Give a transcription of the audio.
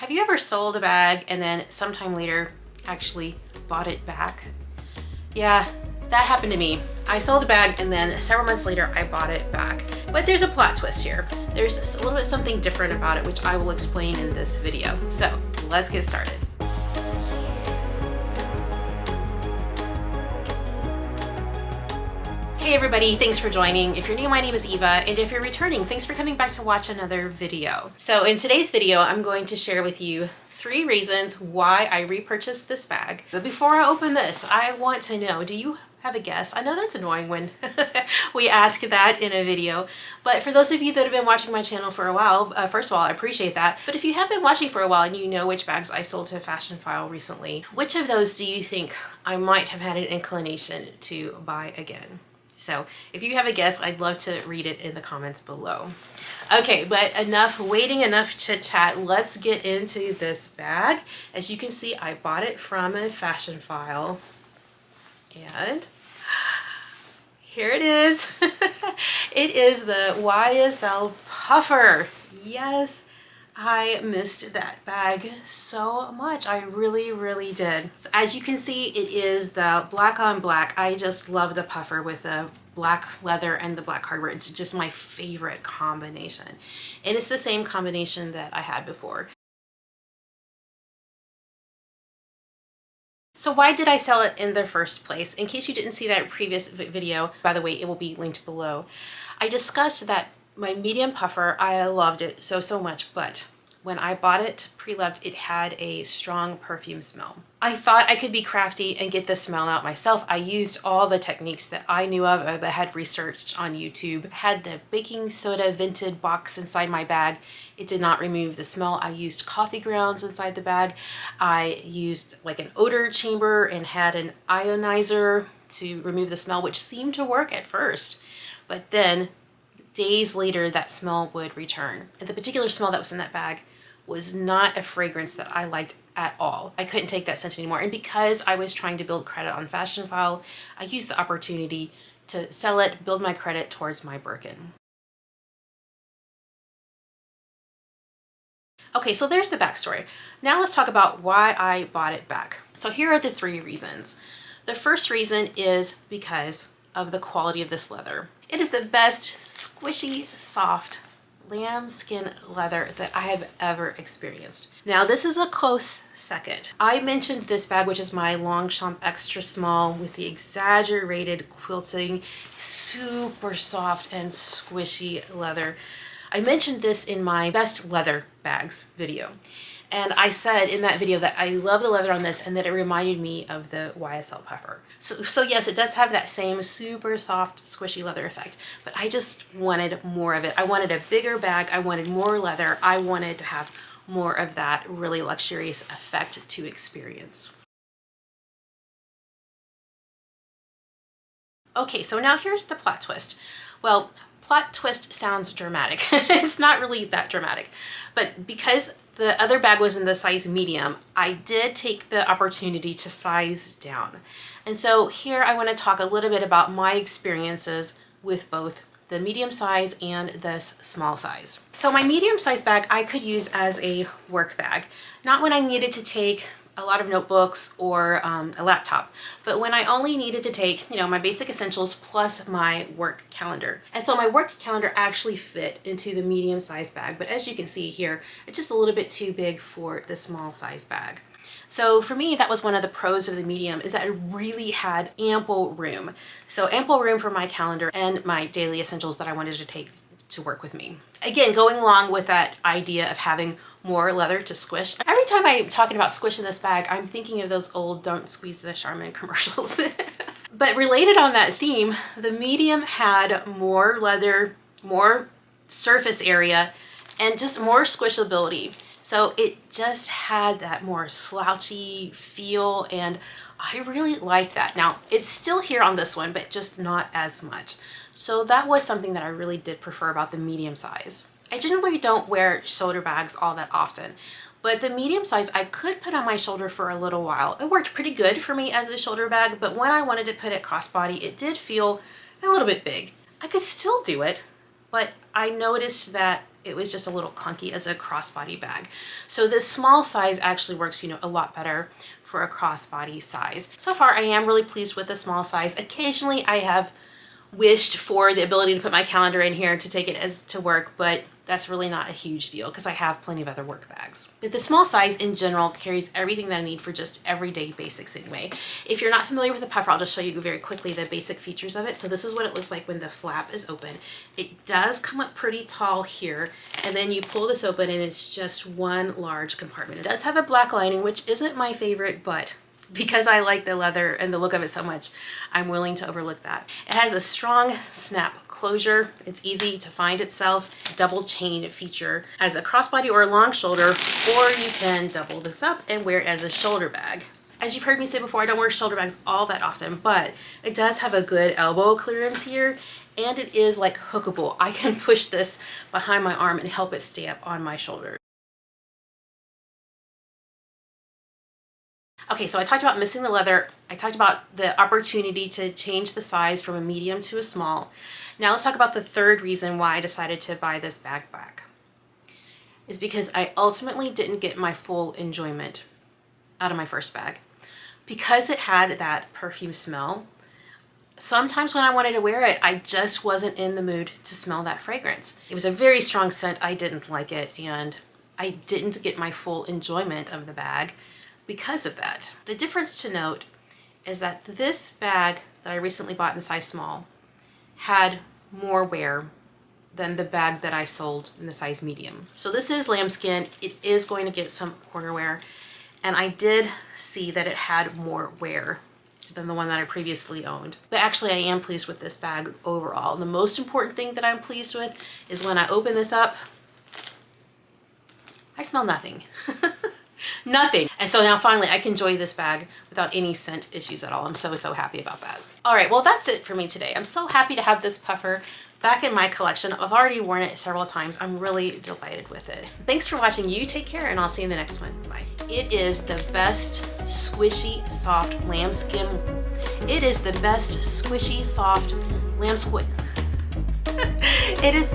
Have you ever sold a bag and then sometime later actually bought it back? Yeah, that happened to me. I sold a bag and then several months later I bought it back. But there's a plot twist here. There's a little bit something different about it, which I will explain in this video. So let's get started. Hey everybody, thanks for joining. If you're new, my name is Eva, and if you're returning, thanks for coming back to watch another video. So in today's video, I'm going to share with you 3 reasons why I repurchased this bag. But before I open this, I want to know, do you have a guess? I know that's annoying when we ask that in a video, but for those of you that have been watching my channel for a while, first of all, I appreciate that. But if you have been watching for a while and you know which bags I sold to Fashionphile recently, which of those do you think I might have had an inclination to buy again? So if you have a guess, I'd love to read it in the comments below. Okay, but enough waiting, enough chit chat. Let's get into this bag. As you can see, I bought it from a Fashionphile, and here it is. It is the YSL Puffer. Yes, I missed that bag so much. I really did. So as you can see, it is the black on black. I just love the puffer with the black leather and the black hardware. It's just my favorite combination. And it's the same combination that I had before. So why did I sell it in the first place? In case you didn't see that previous video, by the way, it will be linked below. I discussed that my medium puffer, I loved it so much, but when I bought it pre-loved, it had a strong perfume smell. I thought I could be crafty and get the smell out myself. I used all the techniques that I knew of, that I had researched on YouTube. I had the baking soda vented box inside my bag. It did not remove the smell. I used coffee grounds inside the bag. I used like an odor chamber and had an ionizer to remove the smell, which seemed to work at first. But then days later, that smell would return. The particular smell that was in that bag was not a fragrance that I liked at all. I couldn't take that scent anymore. And because I was trying to build credit on Fashionphile, I used the opportunity to sell it, build my credit towards my Birkin. Okay, so there's the backstory. Now let's talk about why I bought it back. So here are the 3 reasons. The first reason is because of the quality of this leather. It is the best squishy, soft lambskin leather that I have ever experienced. Now this is a close second. I mentioned this bag, which is my Longchamp extra small with the exaggerated quilting, super soft and squishy leather. I mentioned this in my best leather bags video. And I said in that video that I love the leather on this and that it reminded me of the YSL Puffer. So yes, it does have that same super soft, squishy leather effect, but I just wanted more of it. I wanted a bigger bag. I wanted more leather. I wanted to have more of that really luxurious effect to experience. Okay, so now here's the plot twist. Well, plot twist sounds dramatic. It's not really that dramatic, but because the other bag was in the size medium, I did take the opportunity to size down. And so here I want to talk a little bit about my experiences with both the medium size and this small size. So my medium size bag I could use as a work bag, not when I needed to take a lot of notebooks or a laptop, but when I only needed to take, my basic essentials plus my work calendar. And so my work calendar actually fit into the medium size bag, but as you can see here, it's just a little bit too big for the small size bag. So for me, that was one of the pros of the medium, is that it really had ample room. So ample room for my calendar and my daily essentials that I wanted to take to work with me. Again, going along with that idea of having more leather to squish. Every time I'm talking about squishing this bag, I'm thinking of those old Don't Squeeze the Charmin commercials. But related on that theme, the medium had more leather, more surface area, and just more squishability. So it just had that more slouchy feel, and I really liked that. Now, it's still here on this one, but just not as much. So that was something that I really did prefer about the medium size. I generally don't wear shoulder bags all that often, but the medium size I could put on my shoulder for a little while. It worked pretty good for me as a shoulder bag, but when I wanted to put it crossbody, it did feel a little bit big. I could still do it, but I noticed that it was just a little clunky as a crossbody bag. So this small size actually works, you know, a lot better for a crossbody size. So far, I am really pleased with the small size. Occasionally, I have wished for the ability to put my calendar in here to take it as to work, but that's really not a huge deal because I have plenty of other work bags. But the small size in general carries everything that I need for just everyday basics anyway. If you're not familiar with the puffer, I'll just show you very quickly the basic features of it. So this is what it looks like when the flap is open. It does come up pretty tall here, and then you pull this open and it's just one large compartment. It does have a black lining, which isn't my favorite, but because I like the leather and the look of it so much, I'm willing to overlook that. It has a strong snap closure. It's easy to find itself. Double chain feature as a crossbody or a long shoulder, or you can double this up and wear it as a shoulder bag. As you've heard me say before, I don't wear shoulder bags all that often, but it does have a good elbow clearance here, and it is like hookable. I can push this behind my arm and help it stay up on my shoulder. Okay, so I talked about missing the leather. I talked about the opportunity to change the size from a medium to a small. Now let's talk about the third reason why I decided to buy this bag back. Is because I ultimately didn't get my full enjoyment out of my first bag. Because it had that perfume smell, sometimes when I wanted to wear it, I just wasn't in the mood to smell that fragrance. It was a very strong scent. I didn't like it, and I didn't get my full enjoyment of the bag because of that. The difference to note is that this bag that I recently bought in size small had more wear than the bag that I sold in the size medium. So this is lambskin. It is going to get some corner wear, and I did see that it had more wear than the one that I previously owned. But actually, I am pleased with this bag overall. The most important thing that I'm pleased with is when I open this up, I smell nothing. Nothing. And so now finally I can enjoy this bag without any scent issues at all. I'm so happy about that. All right, well, that's it for me today. I'm so happy to have this puffer back in my collection. I've already worn it several times. I'm really delighted with it. Thanks for watching. You take care, and I'll see you in the next one. Bye. It is the best squishy, soft lambskin. It is the best squishy, soft lambskin. It is